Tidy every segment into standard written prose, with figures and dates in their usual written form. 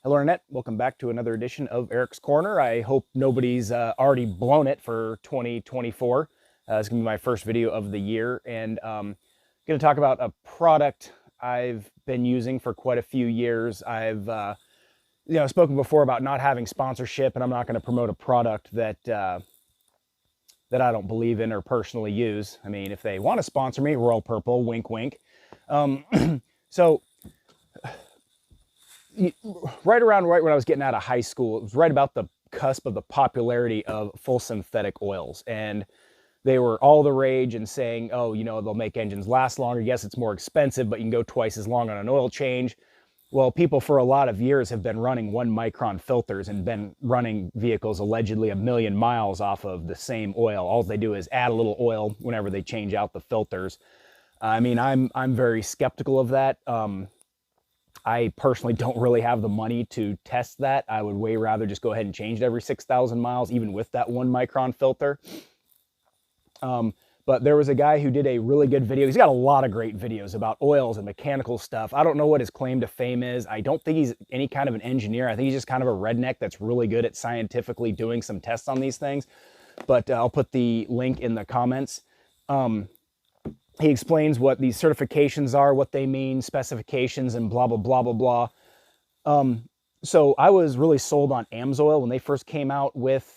Hello, Internet. Welcome back to another edition of Eric's Corner. I hope nobody's already blown it for 2024. It's going to be my first video of the year, and I'm going to talk about a product I've been using for quite a few years. I've spoken before about not having sponsorship, and I'm not going to promote a product that that I don't believe in or personally use. I mean, if they want to sponsor me, Royal Purple, wink, wink. So right when I was getting out of high school, it was right about the cusp of the popularity of full synthetic oils. And they were all the rage and saying, oh, they'll make engines last longer. Yes, it's more expensive, but you can go twice as long on an oil change. Well, people for a lot of years have been running 1 micron filters and been running vehicles allegedly 1,000,000 miles off of the same oil. All they do is add a little oil whenever they change out the filters. I mean, I'm very skeptical of that. I personally don't really have the money to test that. I would way rather just go ahead and change it every 6,000 miles, even with that 1 micron filter. But there was a guy who did a really good video. He's got a lot of great videos about oils and mechanical stuff. I don't know what his claim to fame is. I don't think he's any kind of an engineer. I think he's just kind of a redneck that's really good at scientifically doing some tests on these things. But I'll put the link in the comments. He explains what these certifications are, what they mean, specifications, and blah, blah, blah, blah, blah. So I was really sold on AMS Oil when they first came out with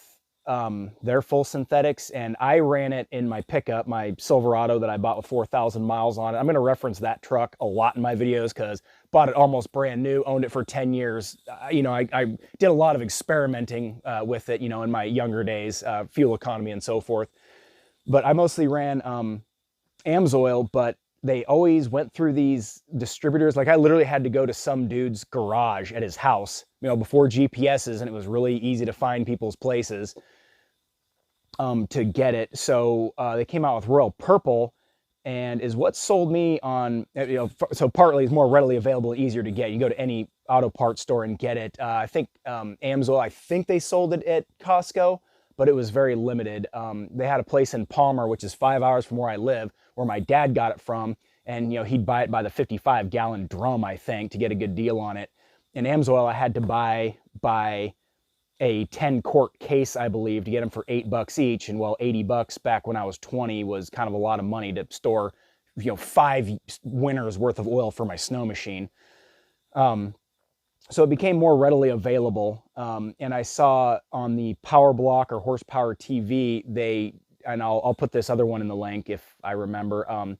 their full synthetics, and I ran it in my pickup, my Silverado that I bought with 4,000 miles on it. I'm going to reference that truck a lot in my videos because bought it almost brand new, owned it for 10 years. I did a lot of experimenting with it, in my younger days, fuel economy and so forth. But I mostly ran AMS Oil, but they always went through these distributors. Like I literally had to go to some dude's garage at his house, before GPSs, and it was really easy to find people's places to get it. So they came out with Royal Purple, and is what sold me on, so partly it's more readily available and easier to get. You go to any auto parts store and get it. I think AMS Oil, I think they sold it at Costco, but it was very limited. They had a place in Palmer, which is 5 hours from where I live, where my dad got it from, and he'd buy it by the 55-gallon drum, I think, to get a good deal on it. And AMS Oil I had to buy a 10-quart case, I believe, to get them for $8 each. And well, $80 back when I was 20 was kind of a lot of money to store 5 winters worth of oil for my snow machine. So it became more readily available, and I saw on the Power Block or Horsepower TV, and I'll put this other one in the link if I remember,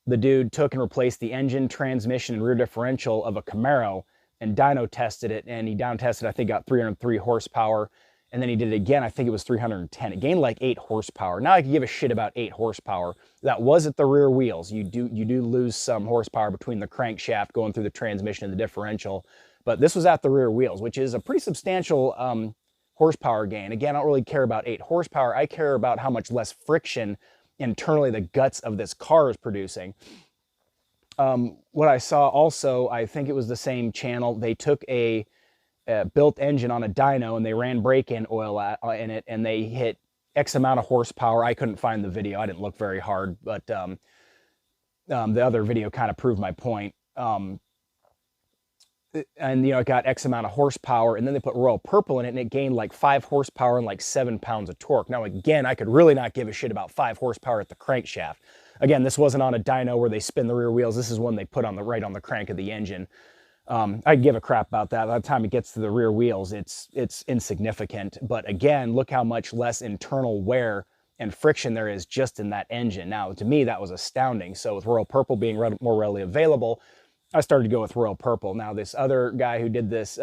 the dude took and replaced the engine, transmission, and rear differential of a Camaro and dyno tested it, and he down tested, I think, got 303 horsepower, and then he did it again, I think it was 310. It gained like 8 horsepower. Now I can give a shit about 8 horsepower. That was at the rear wheels. You do lose some horsepower between the crankshaft going through the transmission and the differential. But this was at the rear wheels, which is a pretty substantial horsepower gain. Again, I don't really care about 8 horsepower. I care about how much less friction internally the guts of this car is producing. What I saw also, I think it was the same channel, they took a built engine on a dyno and they ran break-in oil in it, and they hit X amount of horsepower. I couldn't find the video. I didn't look very hard, but the other video kind of proved my point. And it got X amount of horsepower, and then they put Royal Purple in it, and it gained like 5 horsepower and like 7 pounds of torque. Now again, I could really not give a shit about 5 horsepower at the crankshaft. Again, this wasn't on a dyno where they spin the rear wheels. This is one they put on right on the crank of the engine. I give a crap about that. By the time it gets to the rear wheels, it's insignificant. But again, look how much less internal wear and friction there is just in that engine. Now, to me, that was astounding. So with Royal Purple being more readily available, I started to go with Royal Purple. Now, this other guy who did this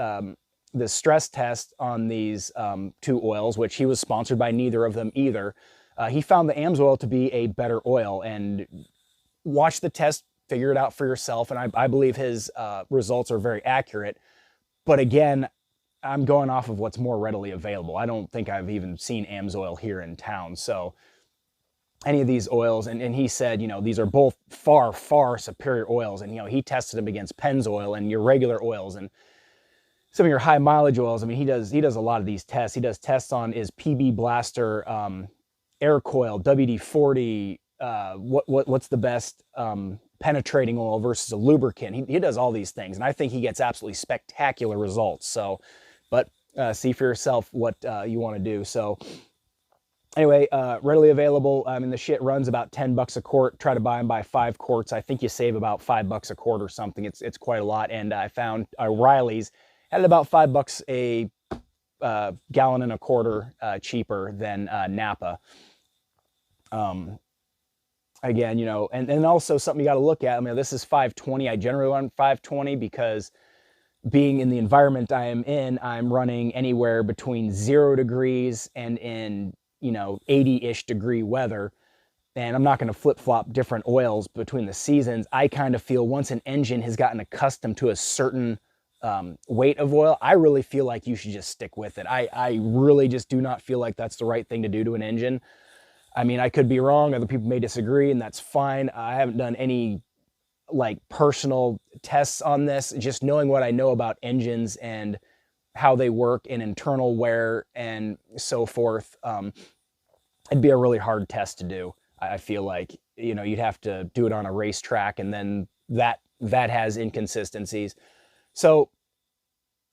this stress test on these 2 oils, which he was sponsored by neither of them either, he found the AMS oil to be a better oil. And watch the test, figure it out for yourself. And I believe his results are very accurate. But again, I'm going off of what's more readily available. I don't think I've even seen AMS oil here in town. So any of these oils, and he said, these are both far, far superior oils. And, he tested them against Pennzoil and your regular oils and some of your high mileage oils. I mean, he does a lot of these tests. He does tests on his PB Blaster, Air Coil, WD-40, what's the best penetrating oil versus a lubricant. He does all these things, and I think he gets absolutely spectacular results. So, but see for yourself what you want to do. So anyway, readily available. I mean, the shit runs about $10 a quart. Try to buy them by 5 quarts. I think you save about $5 a quart or something. It's quite a lot. And I found Riley's had about $5 a gallon and a quarter cheaper than Napa. Again, you know, and also something you got to look at. I mean, this is 520. I generally run 520 because being in the environment I am in, I'm running anywhere between 0 degrees and in, you know, 80-ish degree weather. And I'm not going to flip-flop different oils between the seasons. I kind of feel once an engine has gotten accustomed to a certain weight of oil, I really feel like you should just stick with it. I really just do not feel like that's the right thing to do to an engine. I mean, I could be wrong. Other people may disagree, and that's fine. I haven't done any like personal tests on this. Just knowing what I know about engines and how they work in internal wear and so forth, it'd be a really hard test to do. I feel like, you know, you'd have to do it on a racetrack, and then that has inconsistencies. So,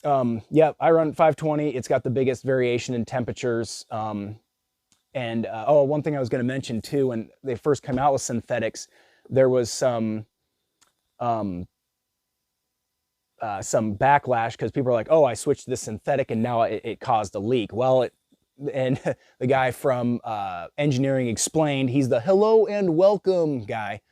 yeah, I run 520. It's got the biggest variation in temperatures. Oh, one thing I was going to mention too, when they first came out with synthetics, there was some backlash because people are like, oh, I switched to this synthetic and now it caused a leak. Well, and the guy from Engineering Explained, he's the hello and welcome guy.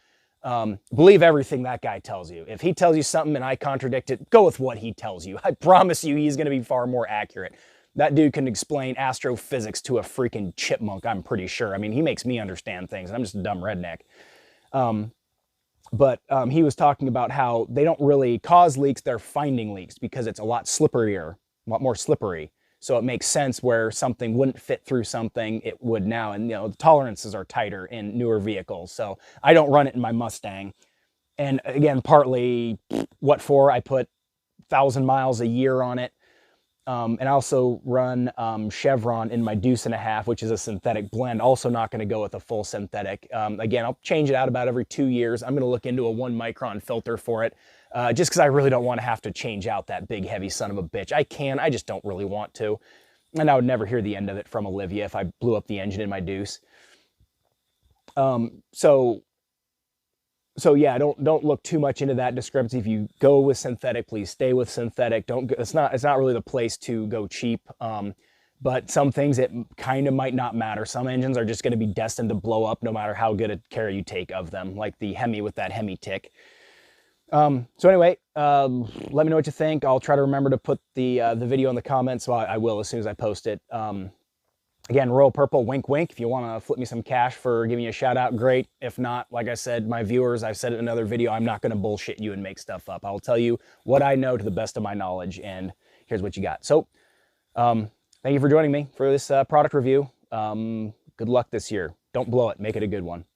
Believe everything that guy tells you. If he tells you something and I contradict it, go with what he tells you. I promise you he's going to be far more accurate. That dude can explain astrophysics to a freaking chipmunk, I'm pretty sure. I mean, he makes me understand things, and I'm just a dumb redneck. But he was talking about how they don't really cause leaks, they're finding leaks because it's a lot slipperier, a lot more slippery. So it makes sense where something wouldn't fit through something, it would now. And, you know, the tolerances are tighter in newer vehicles. So I don't run it in my Mustang. And again, partly what for? I put 1,000 miles a year on it. And I also run Chevron in my Deuce and a Half, which is a synthetic blend. Also not going to go with a full synthetic. Again, I'll change it out about every 2 years. I'm going to look into a 1 micron filter for it, just because I really don't want to have to change out that big, heavy son of a bitch. I can, I just don't really want to. And I would never hear the end of it from Olivia if I blew up the engine in my Deuce. So yeah, don't look too much into that discrepancy. If you go with synthetic, please stay with synthetic. It's not really the place to go cheap. But some things it kind of might not matter. Some engines are just going to be destined to blow up no matter how good a care you take of them, like the Hemi with that Hemi tick. So anyway, let me know what you think. I'll try to remember to put the video in the comments, so I will as soon as I post it. Again, Royal Purple, wink, wink. If you want to flip me some cash for giving you a shout out, great. If not, like I said, my viewers, I've said it in another video, I'm not going to bullshit you and make stuff up. I'll tell you what I know to the best of my knowledge, and here's what you got. So, thank you for joining me for this product review. Good luck this year. Don't blow it. Make it a good one.